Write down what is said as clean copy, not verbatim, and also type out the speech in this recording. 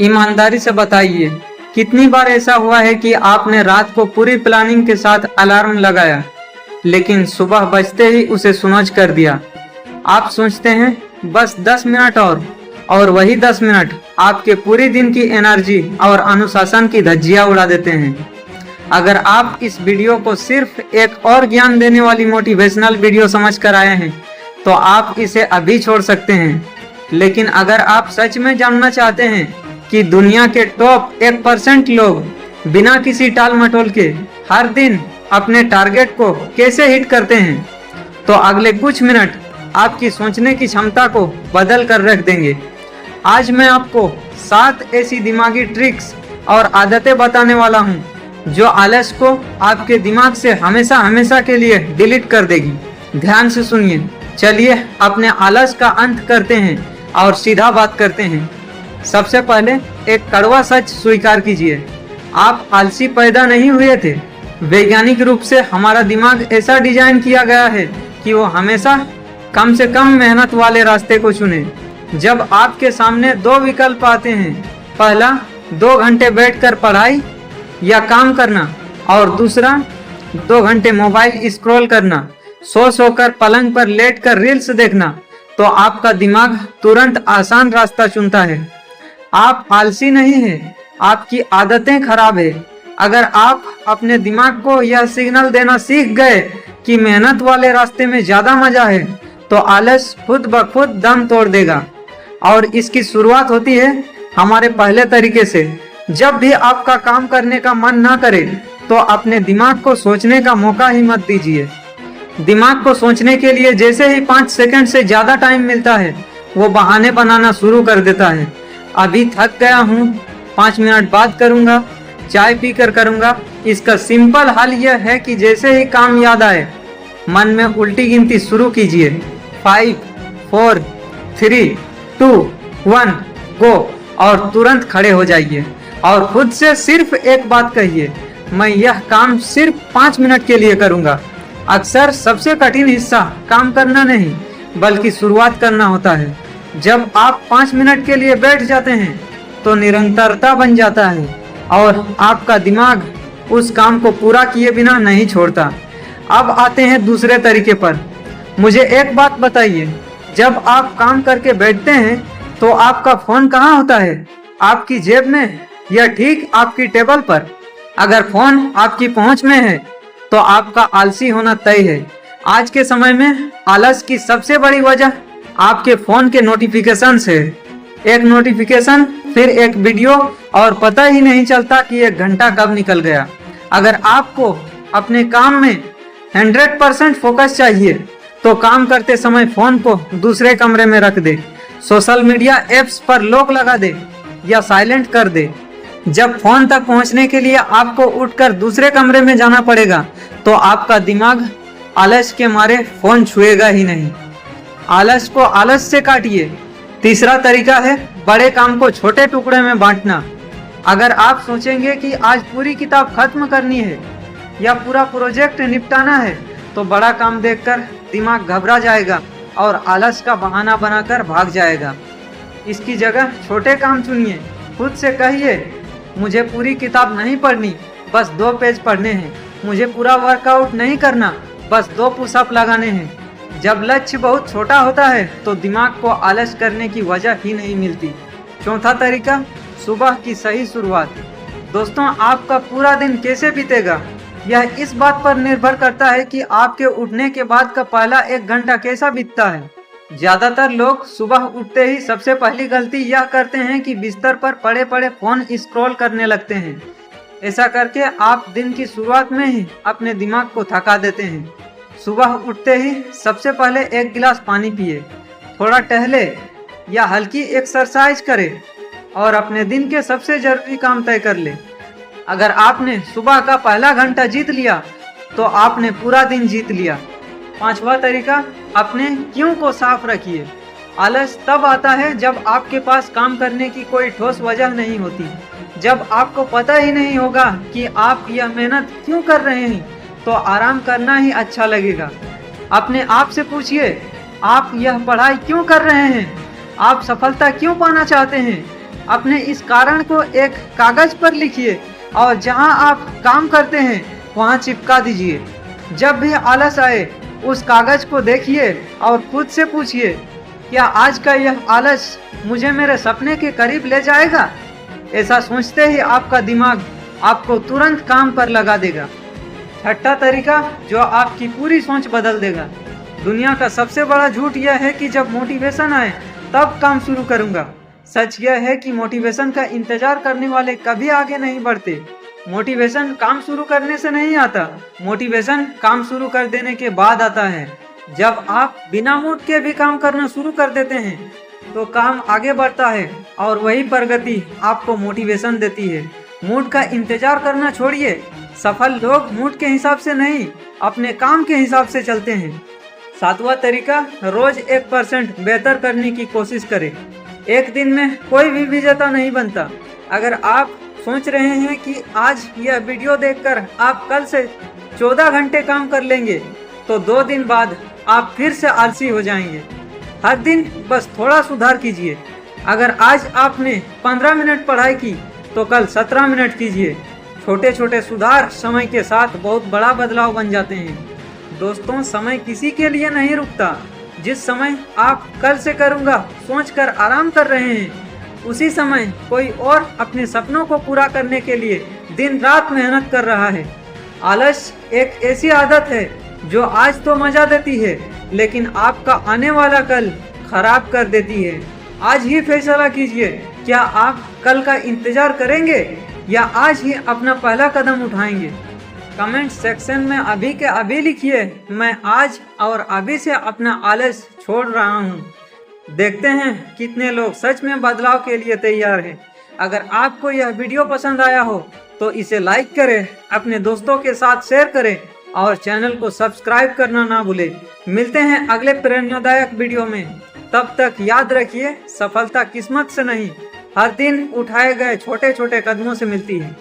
ईमानदारी से बताइए, कितनी बार ऐसा हुआ है कि आपने रात को पूरी प्लानिंग के साथ अलार्म लगाया, लेकिन सुबह बजते ही उसे स्नूज़ कर दिया। आप सोचते हैं बस 10 मिनट और वही 10 मिनट आपके पूरे दिन की एनर्जी और अनुशासन की धज्जियां उड़ा देते हैं। अगर आप इस वीडियो को सिर्फ एक और ज्ञान देने वाली मोटिवेशनल वीडियो समझ कर आए हैं, तो आप इसे अभी छोड़ सकते हैं। लेकिन अगर आप सच में जानना चाहते हैं कि दुनिया के टॉप 1% लोग बिना किसी टाल मटोल के हर दिन अपने टारगेट को कैसे हिट करते हैं, तो अगले कुछ मिनट आपकी सोचने की क्षमता को बदल कर रख देंगे। आज मैं आपको 7 ऐसी दिमागी ट्रिक्स और आदतें बताने वाला हूं जो आलस को आपके दिमाग से हमेशा हमेशा के लिए डिलीट कर देगी। ध्यान से सुनिए। चलिए अपने आलस का अंत करते हैं और सीधा बात करते हैं। सबसे पहले एक कड़वा सच स्वीकार कीजिए, आप आलसी पैदा नहीं हुए थे। वैज्ञानिक रूप से हमारा दिमाग ऐसा डिजाइन किया गया है कि वो हमेशा कम से कम मेहनत वाले रास्ते को चुने। जब आपके सामने 2 विकल्प आते हैं, पहला 2 घंटे बैठकर पढ़ाई या काम करना, और दूसरा 2 घंटे मोबाइल स्क्रॉल करना, सोकर पलंग पर लेटकर रील्स देखना, तो आपका दिमाग तुरंत आसान रास्ता चुनता है। आप आलसी नहीं हैं, आपकी आदतें खराब है। अगर आप अपने दिमाग को यह सिग्नल देना सीख गए कि मेहनत वाले रास्ते में ज्यादा मजा है, तो आलस खुद ब खुद दम तोड़ देगा। और इसकी शुरुआत होती है हमारे पहले तरीके से। जब भी आपका काम करने का मन ना करे, तो अपने दिमाग को सोचने का मौका ही मत दीजिए। दिमाग को सोचने के लिए जैसे ही 5 सेकंड से ज्यादा टाइम मिलता है, वो बहाने बनाना शुरू कर देता है। अभी थक गया हूँ, 5 मिनट बाद करूँगा, चाय पी कर करूँगा। इसका सिंपल हल यह है कि जैसे ही काम याद आए, मन में उल्टी गिनती शुरू कीजिए। 5, 4, 3, 2, 1 गो, और तुरंत खड़े हो जाइए और खुद से सिर्फ एक बात कहिए, मैं यह काम सिर्फ 5 मिनट के लिए करूँगा। अक्सर सबसे कठिन हिस्सा काम करना नहीं, बल्कि शुरुआत करना होता है। जब आप 5 मिनट के लिए बैठ जाते हैं, तो निरंतरता बन जाता है और आपका दिमाग उस काम को पूरा किए बिना नहीं छोड़ता। अब आते हैं दूसरे तरीके पर। मुझे एक बात बताइए, जब आप काम करके बैठते हैं, तो आपका फोन कहाँ होता है? आपकी जेब में या ठीक आपकी टेबल पर? अगर फोन आपकी पहुंच में है, तो आपका आलसी होना तय है। आज के समय में आलस की सबसे बड़ी वजह आपके फोन के नोटिफिकेशंस है। एक नोटिफिकेशन, फिर एक वीडियो, और पता ही नहीं चलता कि 1 घंटा कब निकल गया। अगर आपको अपने काम में 100% फोकस चाहिए, तो काम करते समय फोन को दूसरे कमरे में रख दे, सोशल मीडिया एप्स पर लॉक लगा दे या साइलेंट कर दे। जब फोन तक पहुंचने के लिए आपको उठकर दूसरे कमरे में जाना पड़ेगा, तो आपका दिमाग आलस के मारे फोन छुएगा ही नहीं। आलस को आलस से काटिए। तीसरा तरीका है बड़े काम को छोटे टुकड़े में बांटना। अगर आप सोचेंगे कि आज पूरी किताब खत्म करनी है या पूरा प्रोजेक्ट निपटाना है, तो बड़ा काम देखकर दिमाग घबरा जाएगा और आलस का बहाना बनाकर भाग जाएगा। इसकी जगह छोटे काम चुनिए। खुद से कहिए, मुझे पूरी किताब नहीं पढ़नी, बस 2 पेज पढ़ने हैं। मुझे पूरा वर्कआउट नहीं करना, बस 2 पुशअप लगाने हैं। जब लक्ष्य बहुत छोटा होता है, तो दिमाग को आलस करने की वजह ही नहीं मिलती। चौथा तरीका, सुबह की सही शुरुआत। दोस्तों, आपका पूरा दिन कैसे बीतेगा, यह इस बात पर निर्भर करता है कि आपके उठने के बाद का पहला 1 घंटा कैसा बीतता है। ज्यादातर लोग सुबह उठते ही सबसे पहली गलती यह करते हैं कि बिस्तर पर पड़े पड़े फोन स्क्रॉल करने लगते हैं। ऐसा करके आप दिन की शुरुआत में ही अपने दिमाग को थका देते हैं। सुबह उठते ही सबसे पहले 1 गिलास पानी पिए, थोड़ा टहले या हल्की एक्सरसाइज करें और अपने दिन के सबसे जरूरी काम तय कर ले। अगर आपने सुबह का पहला घंटा जीत लिया, तो आपने पूरा दिन जीत लिया। 5वां तरीका, अपने क्यों को साफ रखिए। आलस तब आता है जब आपके पास काम करने की कोई ठोस वजह नहीं होती। जब आपको पता ही नहीं होगा कि आप यह मेहनत क्यों कर रहे हैं, तो आराम करना ही अच्छा लगेगा। अपने आप से पूछिए, आप यह पढ़ाई क्यों कर रहे हैं? आप सफलता क्यों पाना चाहते हैं? अपने इस कारण को एक कागज पर लिखिए और जहां आप काम करते हैं वहां चिपका दीजिए। जब भी आलस आए उस कागज को देखिए और खुद से पूछिए, क्या आज का यह आलस मुझे मेरे सपने के करीब ले जाएगा? ऐसा सोचते ही आपका दिमाग आपको तुरंत काम पर लगा देगा। छठा तरीका जो आपकी पूरी सोच बदल देगा। दुनिया का सबसे बड़ा झूठ यह है कि जब मोटिवेशन आए तब काम शुरू करूंगा। सच यह है कि मोटिवेशन का इंतजार करने वाले कभी आगे नहीं बढ़ते। मोटिवेशन काम शुरू करने से नहीं आता, मोटिवेशन काम शुरू कर देने के बाद आता है। जब आप बिना मूड के भी काम करना शुरू कर देते हैं तो काम आगे बढ़ता है और वही प्रगति आपको मोटिवेशन देती है। मूड का इंतजार करना छोड़िए। सफल लोग मूड के हिसाब से नहीं, अपने काम के हिसाब से चलते हैं। सातवां तरीका, रोज 1% बेहतर करने की कोशिश करें। एक दिन में कोई भी विजेता नहीं बनता। अगर आप सोच रहे हैं कि आज यह वीडियो देखकर आप कल से 14 घंटे काम कर लेंगे तो 2 दिन बाद आप फिर से आलसी हो जाएंगे। हर दिन बस थोड़ा सुधार कीजिए। अगर आज आपने 15 मिनट पढ़ाई की तो कल 17 मिनट कीजिए। छोटे छोटे सुधार समय के साथ बहुत बड़ा बदलाव बन जाते हैं। दोस्तों, समय किसी के लिए नहीं रुकता। जिस समय आप कल से करूँगा सोचकर आराम कर रहे हैं, उसी समय कोई और अपने सपनों को पूरा करने के लिए दिन रात मेहनत कर रहा है। आलस एक ऐसी आदत है जो आज तो मजा देती है लेकिन आपका आने वाला कल खराब कर देती है। आज ही फैसला कीजिए, क्या आप कल का इंतजार करेंगे या आज ही अपना पहला कदम उठाएंगे? कमेंट सेक्शन में अभी के अभी लिखिए, मैं आज और अभी से अपना आलस छोड़ रहा हूँ। देखते हैं कितने लोग सच में बदलाव के लिए तैयार हैं। अगर आपको यह वीडियो पसंद आया हो तो इसे लाइक करें, अपने दोस्तों के साथ शेयर करें और चैनल को सब्सक्राइब करना ना भूलें। मिलते हैं अगले प्रेरणादायक वीडियो में। तब तक याद रखिए, सफलता किस्मत से नहीं, हर दिन उठाए गए छोटे छोटे कदमों से मिलती है।